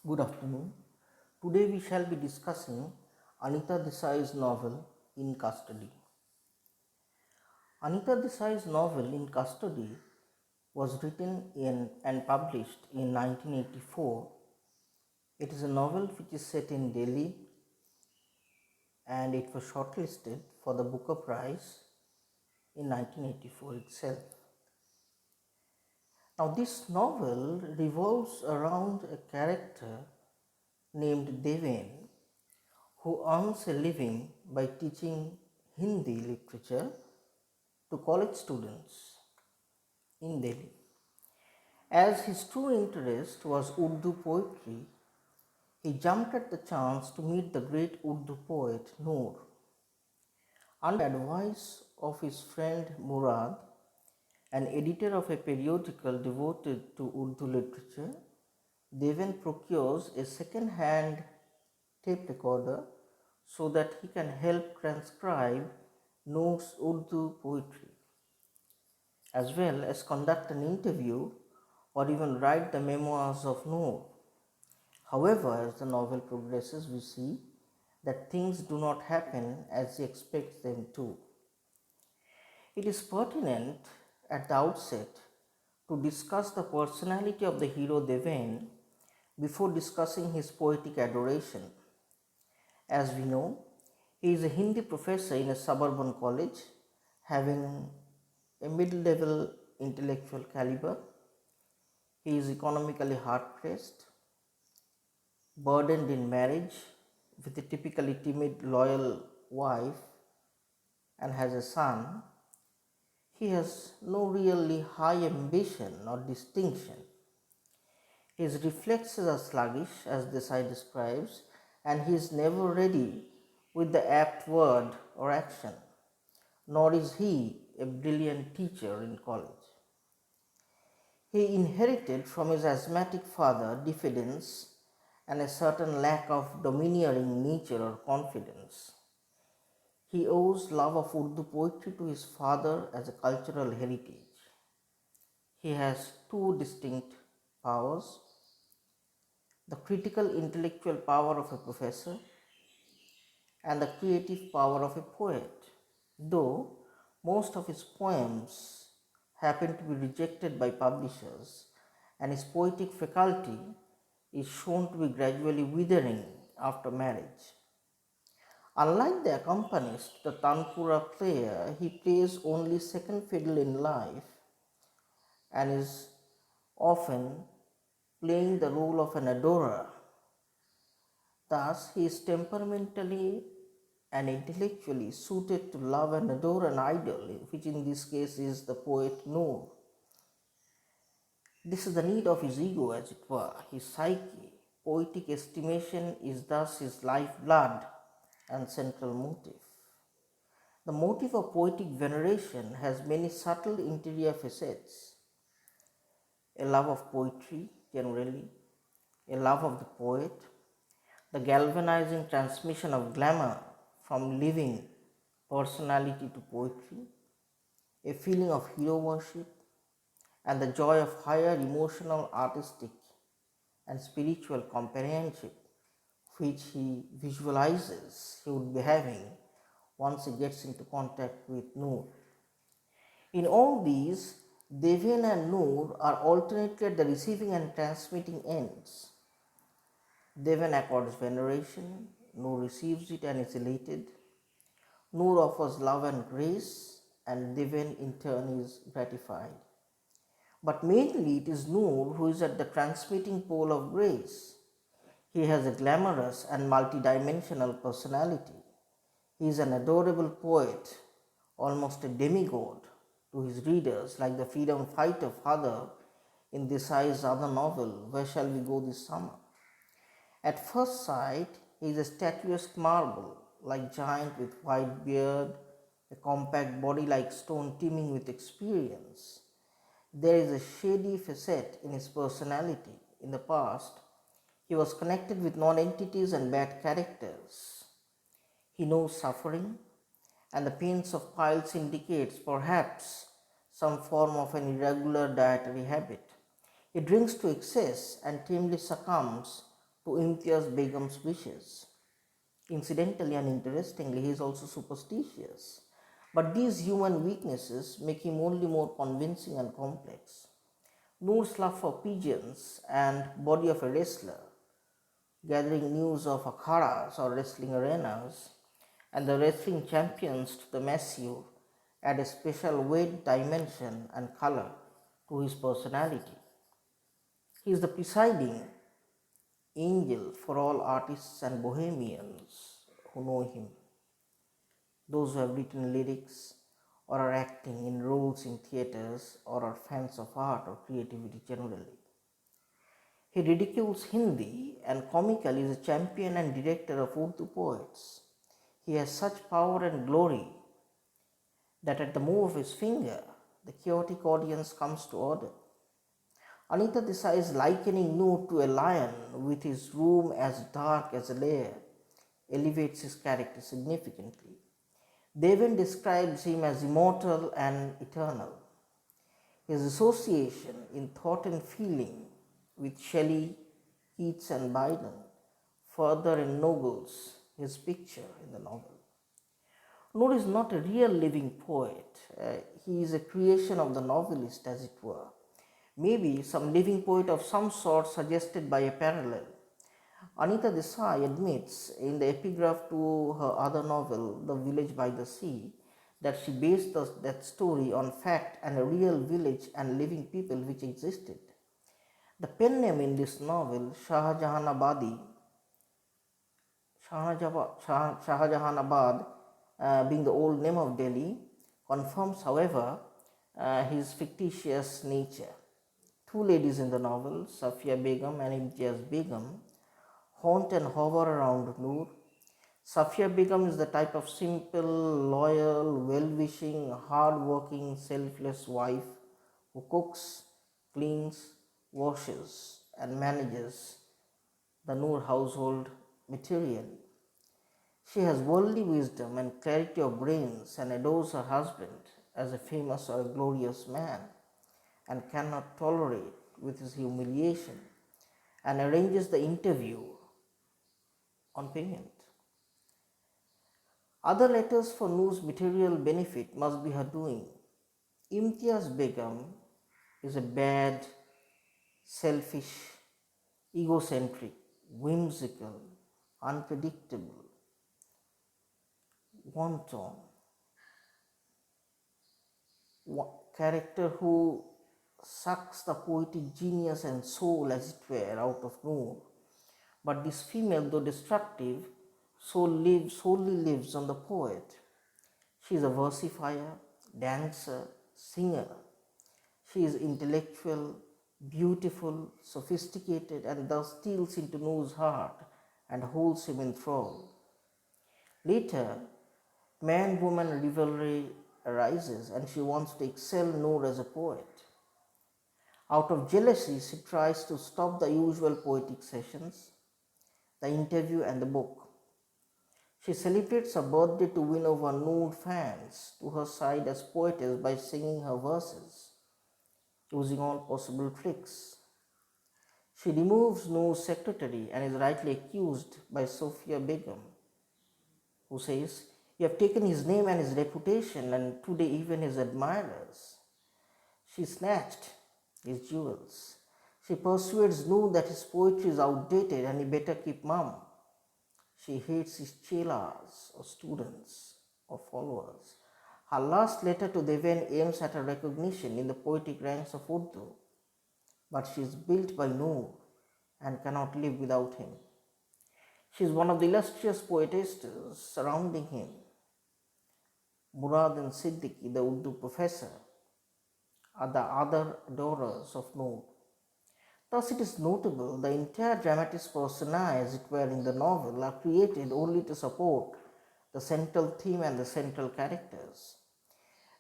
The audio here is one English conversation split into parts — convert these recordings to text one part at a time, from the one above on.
Good afternoon. Today we shall be discussing Anita Desai's novel In Custody. Anita Desai's novel In Custody was written and published in 1984. It is a novel which is set in Delhi and it was shortlisted for the Booker Prize in 1984 itself. Now, this novel revolves around a character named Deven who earns a living by teaching Hindi literature to college students in Delhi. As his true interest was Urdu poetry, he jumped at the chance to meet the great Urdu poet Noor. Under advice of his friend Murad, an editor of a periodical devoted to Urdu literature, Deven procures a second-hand tape recorder so that he can help transcribe Noor's Urdu poetry, as well as conduct an interview or even write the memoirs of Noor. However, as the novel progresses, we see that things do not happen as he expects them to. It is pertinent at the outset to discuss the personality of the hero Deven before discussing his poetic adoration. As we know, he is a Hindi professor in a suburban college, having a mid-level intellectual caliber. He is economically hard-pressed, burdened in marriage with a typically timid, loyal wife, and has a son. He has no really high ambition or distinction. His reflexes are sluggish, as Desai describes, and he is never ready with the apt word or action, nor is he a brilliant teacher in college. He inherited from his asthmatic father diffidence and a certain lack of domineering nature or confidence. He owes love of Urdu poetry to his father as a cultural heritage. He has two distinct powers: the critical intellectual power of a professor and the creative power of a poet, though most of his poems happen to be rejected by publishers and his poetic faculty is shown to be gradually withering after marriage. Unlike the accompanist, the Tanpura player, he plays only second fiddle in life and is often playing the role of an adorer. Thus, he is temperamentally and intellectually suited to love and adore an idol, which in this case is the poet Noor. This is the need of his ego, as it were, his psyche. Poetic estimation is thus his lifeblood and central motive. The motive of poetic veneration has many subtle interior facets: a love of poetry generally, a love of the poet, the galvanizing transmission of glamour from living personality to poetry, a feeling of hero worship, and the joy of higher emotional, artistic, and spiritual companionship which he visualizes he would be having once he gets into contact with Noor. In all these, Deven and Noor are alternately at the receiving and transmitting ends. Deven accords veneration, Noor receives it and is elated. Noor offers love and grace, and Deven in turn is gratified. But mainly it is Noor who is at the transmitting pole of grace. He has a glamorous and multidimensional personality. He is an adorable poet, almost a demigod to his readers, like the freedom fighter father in Desai's other novel, Where Shall We Go This Summer? At first sight, he is a statuesque marble, like giant with white beard, a compact body like stone teeming with experience. There is a shady facet in his personality. In the past, he was connected with non-entities and bad characters. He knows suffering, and the pains of piles indicates perhaps some form of an irregular dietary habit. He drinks to excess and tamely succumbs to Imtiaz Begum's wishes. Incidentally and interestingly, he is also superstitious. But these human weaknesses make him only more convincing and complex. Noor's love for pigeons and body of a wrestler, gathering news of akharas or wrestling arenas, and the wrestling champions to the massive add a special weight, dimension, and color to his personality. He is the presiding angel for all artists and bohemians who know him, those who have written lyrics or are acting in roles in theatres or are fans of art or creativity generally. He ridicules Hindi and comically is a champion and director of Urdu poets. He has such power and glory that at the move of his finger, the chaotic audience comes to order. Anita Desai is likening Noor to a lion with his room as dark as a lair, elevates his character significantly. Devan describes him as immortal and eternal. His association in thought and feeling with Shelley, Keats, and Byron further ennobles his picture in the novel. Noor is not a real living poet. He is a creation of the novelist, as it were. Maybe some living poet of some sort suggested by a parallel. Anita Desai admits in the epigraph to her other novel, The Village by the Sea, that she based that story on fact and a real village and living people which existed. The pen name in this novel, Shahjahanabad, being the old name of Delhi, confirms, however, his fictitious nature. Two ladies in the novel, Safia Begum and Imtiaz Begum, haunt and hover around Noor. Safia Begum is the type of simple, loyal, well-wishing, hard-working, selfless wife who cooks, cleans, washes, and manages the Noor household materially. She has worldly wisdom and clarity of brains and adores her husband as a famous or a glorious man and cannot tolerate with his humiliation and arranges the interview on payment. Other letters for Noor's material benefit must be her doing. Imtiaz Begum is a bad, selfish, egocentric, whimsical, unpredictable, wanton character who sucks the poetic genius and soul, as it were, out of Noor. But this female, though destructive, solely lives on the poet. She is a versifier, dancer, singer. She is intellectual, beautiful, sophisticated, and thus steals into Noor's heart and holds him in thrall. Later, man-woman rivalry arises and she wants to excel Noor as a poet. Out of jealousy, she tries to stop the usual poetic sessions, the interview, and the book. She celebrates her birthday to win over Noor fans to her side as poetess by singing her verses, using all possible tricks. She removes Noor's secretary and is rightly accused by Sophia Begum, who says, "You have taken his name and his reputation, and today even his admirers." She snatched his jewels. She persuades Noor that his poetry is outdated and he better keep mum. She hates his chelas or students or followers. Her last letter to Deven aims at a recognition in the poetic ranks of Urdu, but she is built by Noor and cannot live without him. She is one of the illustrious poetesses surrounding him. Murad and Siddiqui, the Urdu professor, are the other adorers of Noor. Thus, it is notable the entire dramatis personae, as it were, in the novel are created only to support the central theme and the central characters.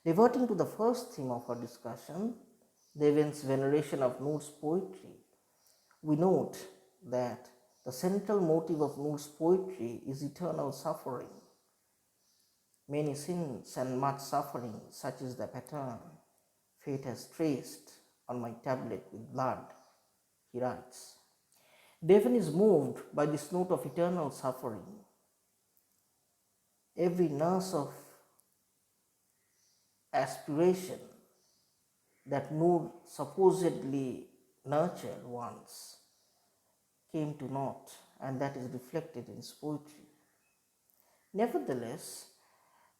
Reverting to the first theme of our discussion, Deven's veneration of Noor's poetry, we note that the central motive of Noor's poetry is eternal suffering. Many sins and much suffering, such is the pattern fate has traced on my tablet with blood, he writes. Devon is moved by this note of eternal suffering. Every nurse of aspiration that Noor supposedly nurtured once came to naught, and that is reflected in his poetry. Nevertheless,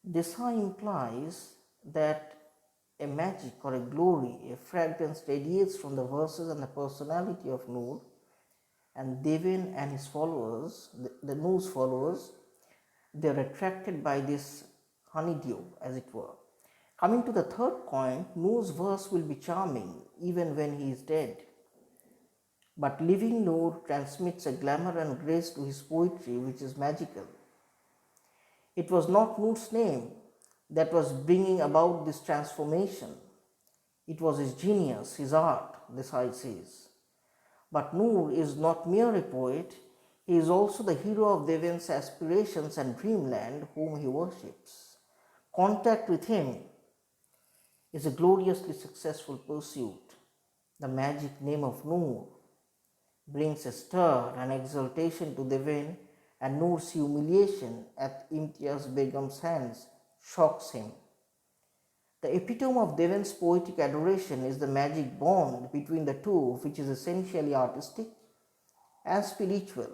Desai implies that a magic or a glory, a fragrance radiates from the verses and the personality of Noor, and Devin and his followers, the Noor's followers, they are attracted by this honeydew, as it were. Coming to the third point, Noor's verse will be charming even when he is dead. But living Noor transmits a glamour and grace to his poetry which is magical. It was not Noor's name that was bringing about this transformation. It was his genius, his art, Desai says. But Noor is not mere a poet, he is also the hero of Devan's aspirations and dreamland whom he worships. Contact with him is a gloriously successful pursuit. The magic name of Noor brings a stir and exultation to Devan, and Noor's humiliation at Imtiaz Begum's hands shocks him. The epitome of Devan's poetic adoration is the magic bond between the two, which is essentially artistic and spiritual.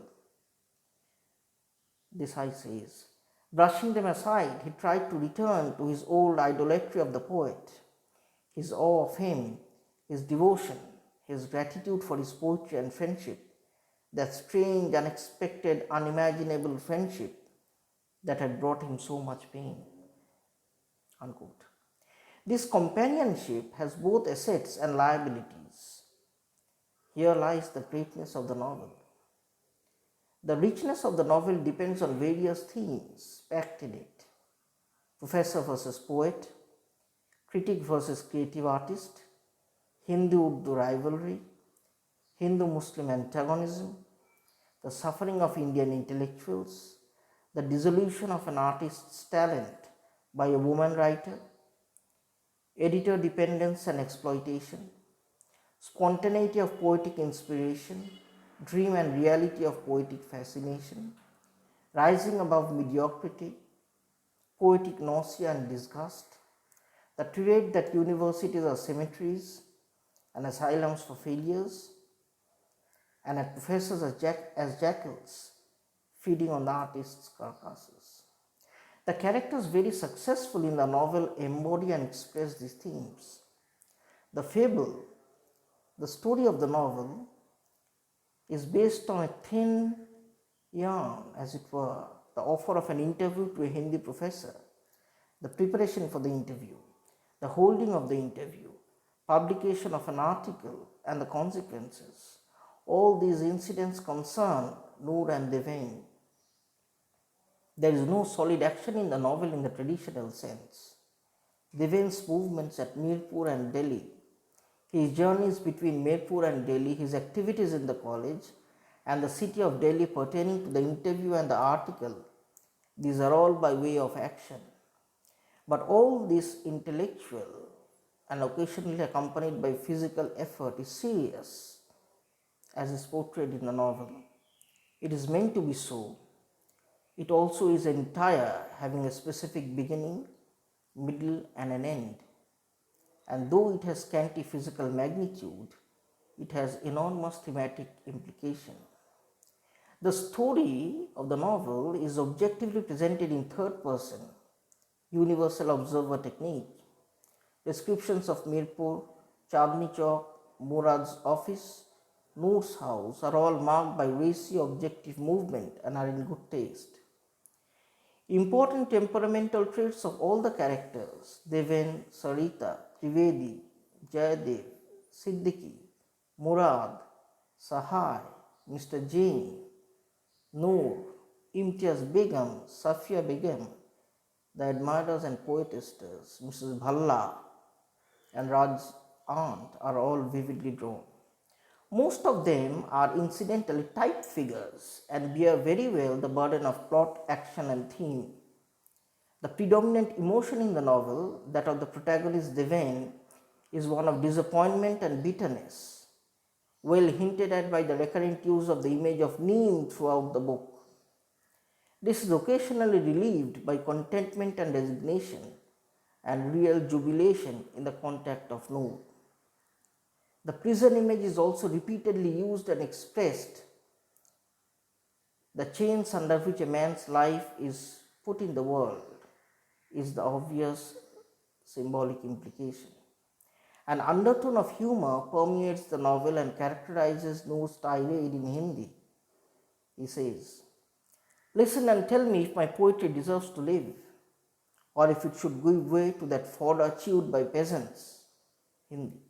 Desai says, brushing them aside, he tried to return to his old idolatry of the poet, his awe of him, his devotion, his gratitude for his poetry and friendship, that strange, unexpected, unimaginable friendship that had brought him so much pain. Unquote. This companionship has both assets and liabilities. Here lies the greatness of the novel. The richness of the novel depends on various themes packed in it: professor versus poet, critic versus creative artist, Hindu-Urdu rivalry, Hindu-Muslim antagonism, the suffering of Indian intellectuals, the dissolution of an artist's talent by a woman writer, editor dependence and exploitation, spontaneity of poetic inspiration, dream and reality of poetic fascination, rising above mediocrity, poetic nausea and disgust, the tirade that universities are cemeteries and asylums for failures, and at professors as jackals feeding on the artists' carcasses. The characters very successful in the novel embody and express these themes. The fable, the story of the novel, is based on a thin yarn, as it were, the offer of an interview to a Hindi professor, the preparation for the interview, the holding of the interview, publication of an article, and the consequences. All these incidents concern Noor and Devain. There is no solid action in the novel in the traditional sense. Devain's movements at Mirpur and Delhi, his journeys between Mirpur and Delhi, his activities in the college, and the city of Delhi pertaining to the interview and the article, these are all by way of action. But all this intellectual and occasionally accompanied by physical effort is serious, as is portrayed in the novel. It is meant to be so. It also is entire, having a specific beginning, middle, and an end. And though it has scanty physical magnitude, it has enormous thematic implication. The story of the novel is objectively presented in third person, universal observer technique. Descriptions of Mirpur, Chandni Chowk, Murad's office, Noor's house are all marked by racy objective movement and are in good taste. Important temperamental traits of all the characters, Deven, Sarita, Trivedi, Jayadev, Siddiqui, Murad, Sahai, Mr. Jain, Noor, Imtiaz Begum, Safia Begum, the admirers and poetasters, Mrs. Bhalla and Raj's aunt are all vividly drawn. Most of them are incidentally type figures and bear very well the burden of plot, action, and theme. The predominant emotion in the novel, that of the protagonist Devain, is one of disappointment and bitterness. well hinted at by the recurrent use of the image of Neem throughout the book. This is occasionally relieved by contentment and resignation and real jubilation in the contact of Noor. The prison image is also repeatedly used and expressed. The chains under which a man's life is put in the world is the obvious symbolic implication. An undertone of humor permeates the novel and characterizes Noor's tirade in Hindi. He says, "Listen and tell me if my poetry deserves to live, or if it should give way to that fodder chewed by peasants." Hindi.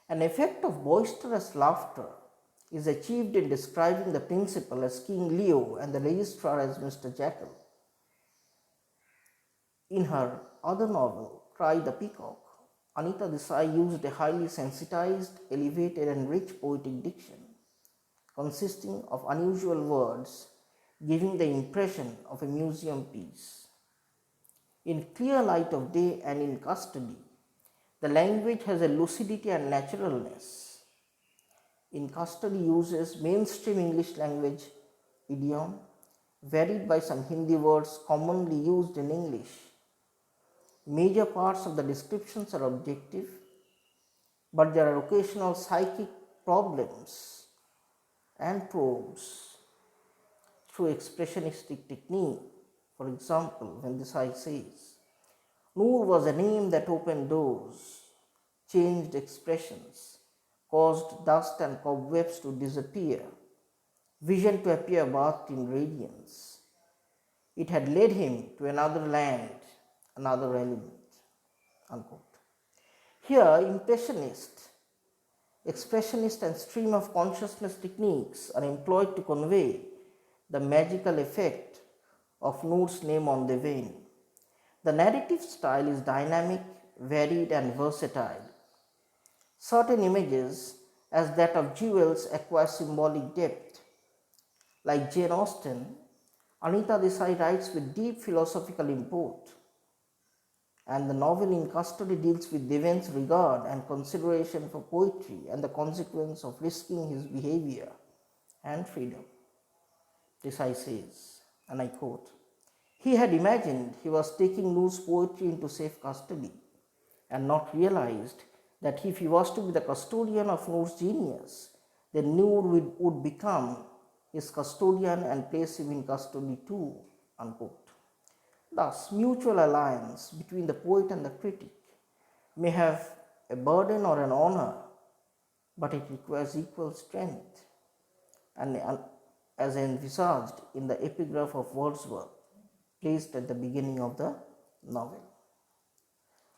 An effect of boisterous laughter is achieved in describing the principal as King Leo and the registrar as Mr. Jackal. In her other novel, Cry the Peacock, Anita Desai used a highly sensitized, elevated and rich poetic diction, consisting of unusual words, giving the impression of a museum piece. In Clear Light of Day and in Custody, the language has a lucidity and naturalness. In Custody uses mainstream English language idiom, varied by some Hindi words commonly used in English. Major parts of the descriptions are objective, but there are occasional psychic problems and probes through expressionistic technique. For example, when Desai says, "Noor was a name that opened doors, changed expressions, caused dust and cobwebs to disappear, vision to appear bathed in radiance. It had led him to another land, another element." Unquote. Here, expressionist and stream of consciousness techniques are employed to convey the magical effect of Noor's name on the vein. The narrative style is dynamic, varied and versatile. Certain images, as that of jewels, acquire symbolic depth. Like Jane Austen, Anita Desai writes with deep philosophical import, and the novel In Custody deals with Deven's regard and consideration for poetry and the consequence of risking his behavior and freedom. Desai says, and I quote, "He had imagined he was taking Noor's poetry into safe custody and not realized that if he was to be the custodian of Noor's genius, then Noor would become his custodian and place him in custody too." Unquote. Thus, mutual alliance between the poet and the critic may have a burden or an honor, but it requires equal strength, and as envisaged in the epigraph of Wordsworth, placed at the beginning of the novel.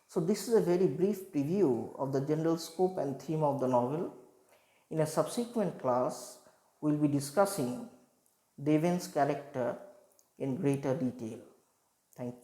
So this is a very brief preview of the general scope and theme of the novel. In a subsequent class, we will be discussing Deven's character in greater detail. Thank you.